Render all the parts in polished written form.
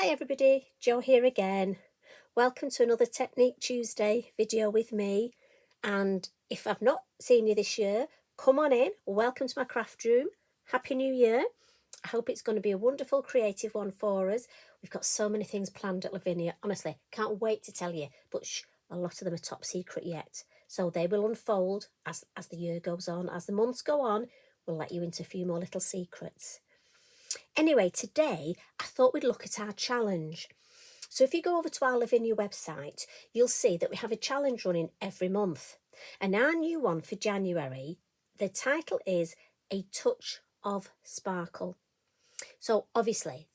Hi everybody, Jo here again. Welcome to another Technique Tuesday video with me. And if I've not seen you this year, come on in. Welcome to my craft room. Happy New Year. I hope it's going to be a wonderful creative one for us. We've got so many things planned at Lavinia. Honestly, can't wait to tell you. But a lot of them are top secret yet. So they will unfold as the year goes on. As the months go on, we'll let you into a few more little secrets. Anyway, today I thought we'd look at our challenge. So if you go over to our Lavinia website, you'll see that we have a challenge running every month. And our new one for January, the title is A Touch of Sparkle. So obviously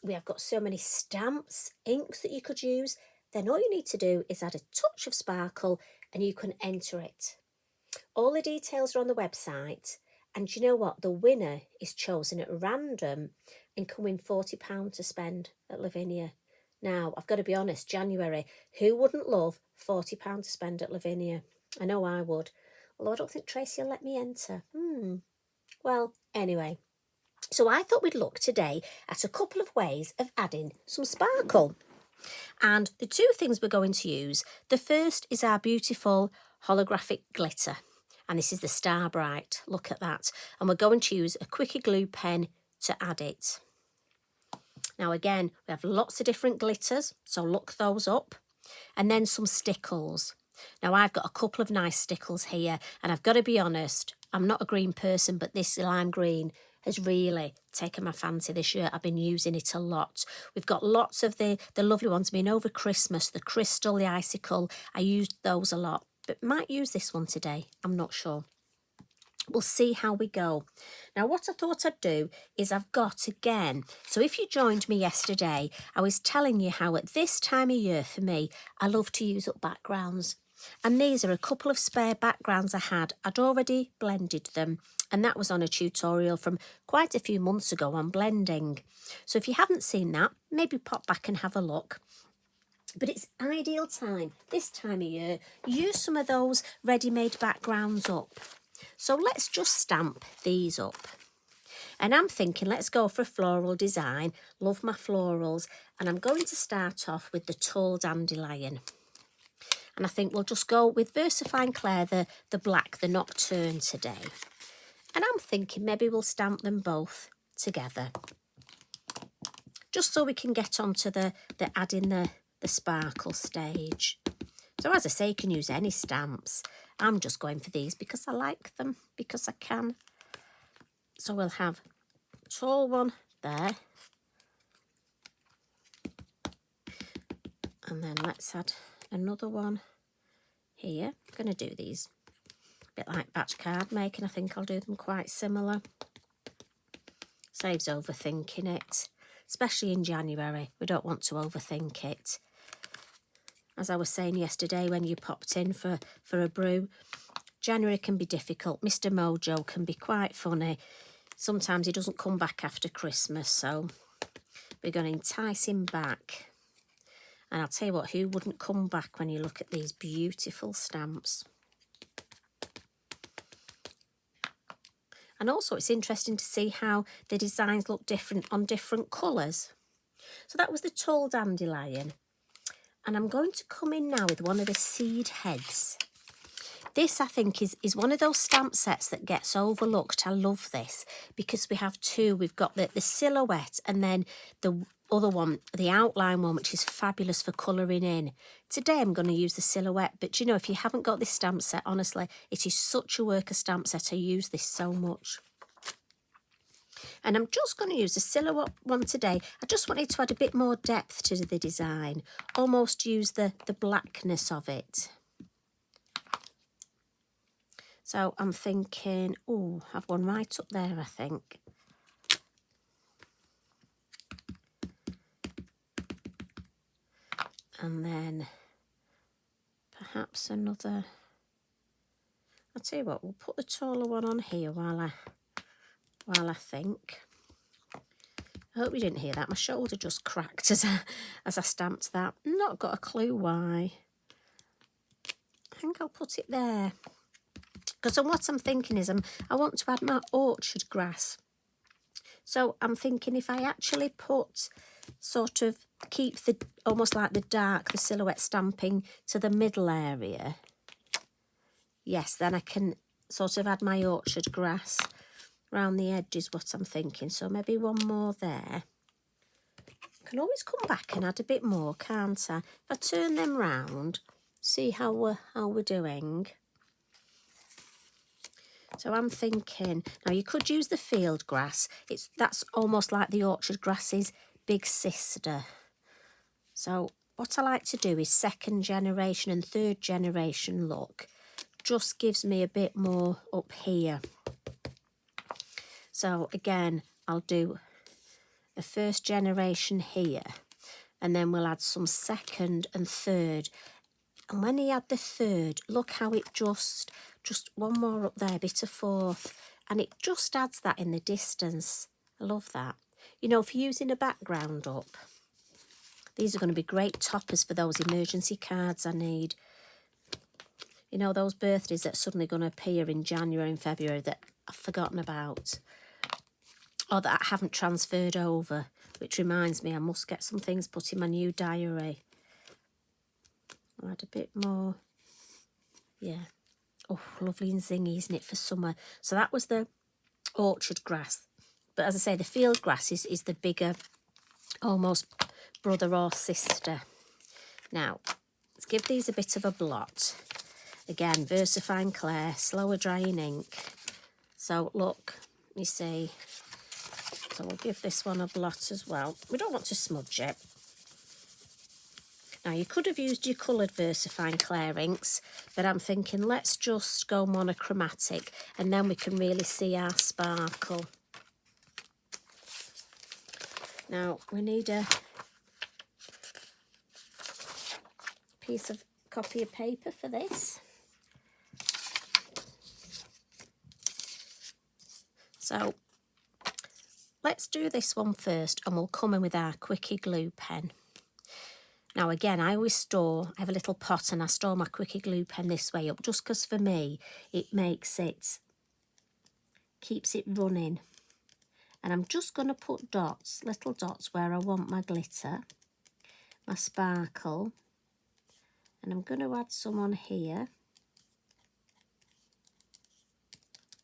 we have got so many stamps, inks that you could use. Then all you need to do is add a touch of sparkle and you can enter it. All the details are on the website. And you know what? The winner is chosen at random and can win £40 to spend at Lavinia. Now, I've got to be honest, January, who wouldn't love £40 to spend at Lavinia? I know I would. Although I don't think Tracy will let me enter. Well, anyway. So I thought we'd look today at a couple of ways of adding some sparkle. And the two things we're going to use, the first is our beautiful holographic glitter. And this is the Star Bright. Look at that. And we're going to use a quickie glue pen to add it. Now again, we have lots of different glitters, so look those up. And then some stickles. Now I've got a couple of nice stickles here, and I've got to be honest, I'm not a green person, but this lime green has really taken my fancy this year. I've been using it a lot. We've got lots of the lovely ones. I mean, over Christmas, the crystal, the icicle, I used those a lot. But might use this one today, I'm not sure. We'll see how we go. Now, what I thought I'd do is I've got again. So if you joined me yesterday, I was telling you how at this time of year for me, I love to use up backgrounds. And these are a couple of spare backgrounds I had. I'd already blended them. And that was on a tutorial from quite a few months ago on blending. So if you haven't seen that, maybe pop back and have a look. But it's ideal time, this time of year, use some of those ready-made backgrounds up. So let's just stamp these up. And I'm thinking, let's go for a floral design. Love my florals. And I'm going to start off with the tall dandelion. And I think we'll just go with VersaFine Clair, the black, the Nocturne today. And I'm thinking maybe we'll stamp them both together. Just so we can get onto the adding the sparkle stage. So as I say, you can use any stamps. I'm just going for these because I like them, because I can. So we'll have a tall one there. And then let's add another one here. I'm going to do these a bit like batch card making. I think I'll do them quite similar. Saves overthinking it, especially in January. We don't want to overthink it. As I was saying yesterday when you popped in for a brew, January can be difficult. Mr. Mojo can be quite funny. Sometimes he doesn't come back after Christmas, so we're going to entice him back. And I'll tell you what, who wouldn't come back when you look at these beautiful stamps? And also it's interesting to see how the designs look different on different colours. So that was the tall dandelion. And I'm going to come in now with one of the seed heads. This, I think, is one of those stamp sets that gets overlooked. I love this because we have two. We've got the silhouette and then the other one, the outline one, which is fabulous for colouring in. Today I'm going to use the silhouette, but you know, if you haven't got this stamp set, honestly, it is such a worker stamp set. I use this so much. And I'm just going to use the silhouette one today. I just wanted to add a bit more depth to the design, almost use the blackness of it. So I'm thinking, oh, I've one right up there, I think. And then perhaps another. I'll tell you what, we'll put the taller one on here while I think. I hope you didn't hear that. My shoulder just cracked as I stamped that. Not got a clue why. I think I'll put it there. Because what I'm thinking is I want to add my orchard grass. So I'm thinking if I actually put sort of keep the, almost like the silhouette stamping to the middle area. Yes, then I can sort of add my orchard grass around the edge is what I'm thinking. So maybe one more there. I can always come back and add a bit more, can't I? If I turn them round, see how we're doing. So I'm thinking, now you could use the field grass. That's almost like the orchard grass's big sister. So what I like to do is second generation and third generation look. Just gives me a bit more up here. So again, I'll do a first generation here, and then we'll add some second and third. And when you add the third, look how it just one more up there, bit of fourth, and it just adds that in the distance. I love that. You know, for using a background up, these are going to be great toppers for those emergency cards I need. You know, those birthdays that are suddenly going to appear in January and February that I've forgotten about, or that I haven't transferred over, which reminds me I must get some things put in my new diary. I'll add a bit more. Yeah. Oh, lovely and zingy, isn't it, for summer? So that was the orchard grass. But as I say, the field grass is the bigger, almost brother or sister. Now, let's give these a bit of a blot. Again, VersaFine Clay, slower drying ink. So look, you see. So we'll give this one a blot as well. We don't want to smudge it. Now, you could have used your coloured VersaFine Clay inks, but I'm thinking let's just go monochromatic, and then we can really see our sparkle. Now, we need a piece of copy of paper for this. So, let's do this one first, and we'll come in with our Quickie glue pen. Now again, I have a little pot and I store my Quickie glue pen this way up, just because for me, it keeps it running. And I'm just going to put dots, little dots where I want my glitter, my sparkle. And I'm going to add some on here.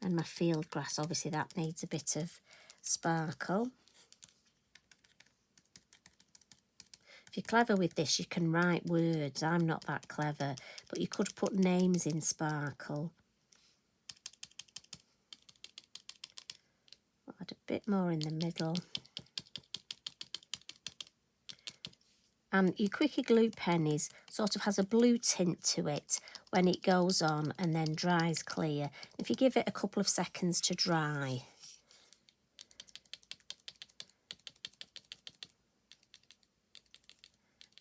And my field grass, obviously that needs a bit of sparkle. If you're clever with this, you can write words. I'm not that clever, but you could put names in sparkle. I'll add a bit more in the middle. And your Quickie glue pen sort of has a blue tint to it when it goes on and then dries clear. If you give it a couple of seconds to dry.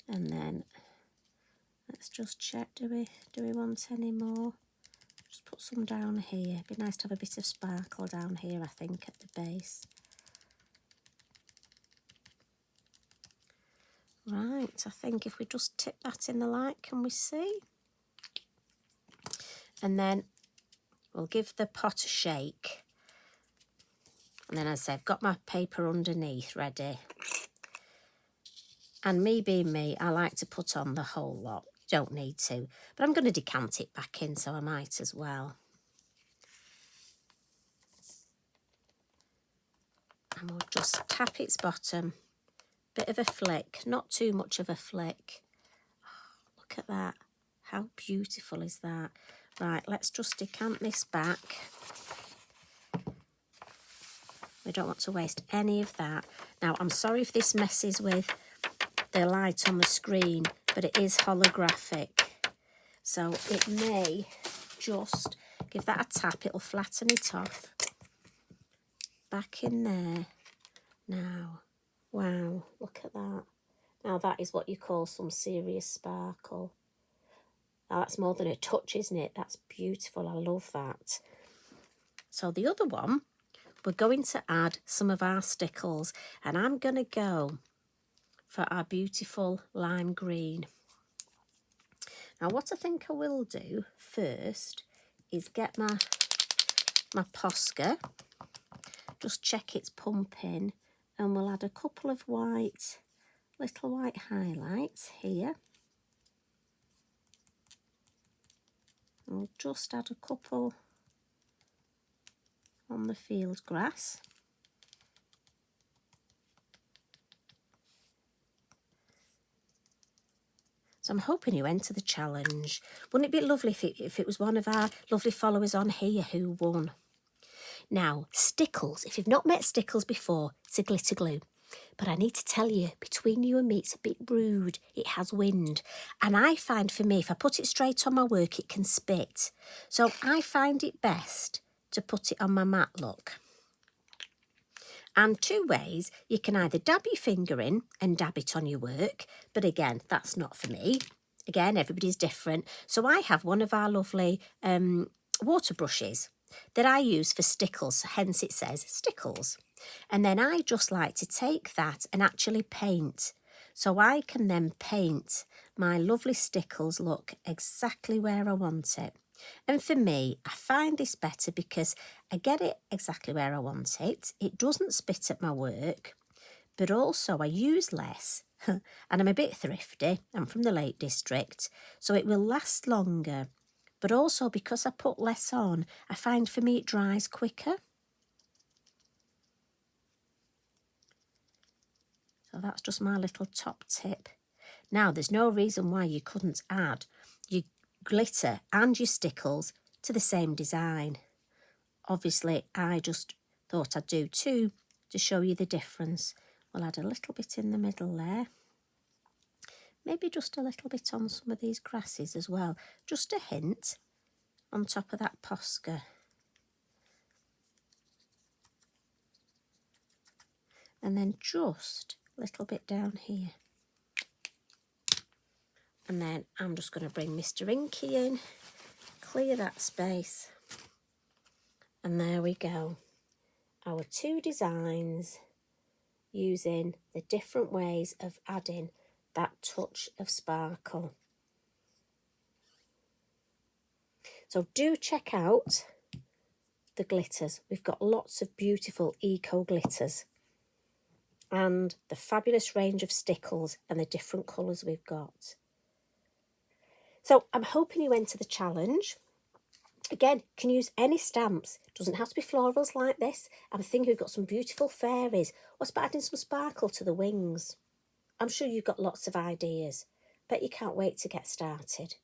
And then let's just check, do we want any more? Just put some down here. It'd be nice to have a bit of sparkle down here, I think, at the base. Right, I think if we just tip that in the light, can we see? And then we'll give the pot a shake. And then, as I say, I've got my paper underneath ready. And me being me, I like to put on the whole lot. Don't need to. But I'm going to decant it back in, so I might as well. And we'll just tap its bottom. Bit of a flick, not too much of a flick. Oh, look at that. How beautiful is that? Right, let's just decant this back. We don't want to waste any of that. Now, I'm sorry if this messes with the light on the screen, but it is holographic. So it may just give that a tap. It'll flatten it off. Back in there. Now, wow, look at that. Now that is what you call some serious sparkle. Now that's more than a touch, isn't it? That's beautiful. I love that. So the other one, we're going to add some of our stickles, and I'm going to go for our beautiful lime green. Now what I think I will do first is get my Posca, just check it's pumping, and we'll add a couple of white little white highlights here. I'll just add a couple on the field grass. So I'm hoping you enter the challenge. Wouldn't it be lovely if it was one of our lovely followers on here who won? Now, Stickles. If you've not met Stickles before, it's a glitter glue. But I need to tell you, between you and me, it's a bit rude. It has wind. And I find for me, if I put it straight on my work, it can spit. So I find it best to put it on my mat, look. And two ways, you can either dab your finger in and dab it on your work. But again, that's not for me. Again, everybody's different. So I have one of our lovely water brushes that I use for Stickles, hence it says Stickles. And then I just like to take that and actually paint. So I can then paint my lovely Stickles look exactly where I want it. And for me, I find this better because I get it exactly where I want it. It doesn't spit at my work, but also I use less. And I'm a bit thrifty. I'm from the Lake District, so it will last longer. But also because I put less on, I find for me it dries quicker. So that's just my little top tip. Now, there's no reason why you couldn't add your glitter and your Stickles to the same design. Obviously, I just thought I'd do two to show you the difference. We'll add a little bit in the middle there. Maybe just a little bit on some of these grasses as well. Just a hint on top of that Posca. And then just a little bit down here. And then I'm just going to bring Mr. Inky in, clear that space. And there we go. Our two designs using the different ways of adding that touch of sparkle. So do check out the glitters. We've got lots of beautiful eco glitters and the fabulous range of Stickles and the different colours we've got. So I'm hoping you enter the challenge. Again, you can use any stamps. Doesn't have to be florals like this. I'm thinking we've got some beautiful fairies. What's about adding some sparkle to the wings? I'm sure you've got lots of ideas. Bet you can't wait to get started.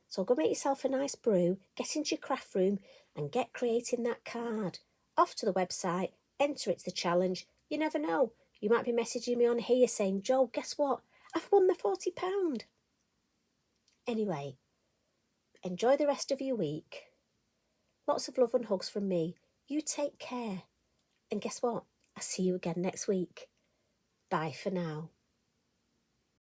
So go make yourself a nice brew, get into your craft room and get creating that card. Off to the website, enter it to the challenge. You never know. You might be messaging me on here saying, Jo, guess what? I've won the £40. Anyway, enjoy the rest of your week. Lots of love and hugs from me. You take care. And guess what? I'll see you again next week. Bye for now.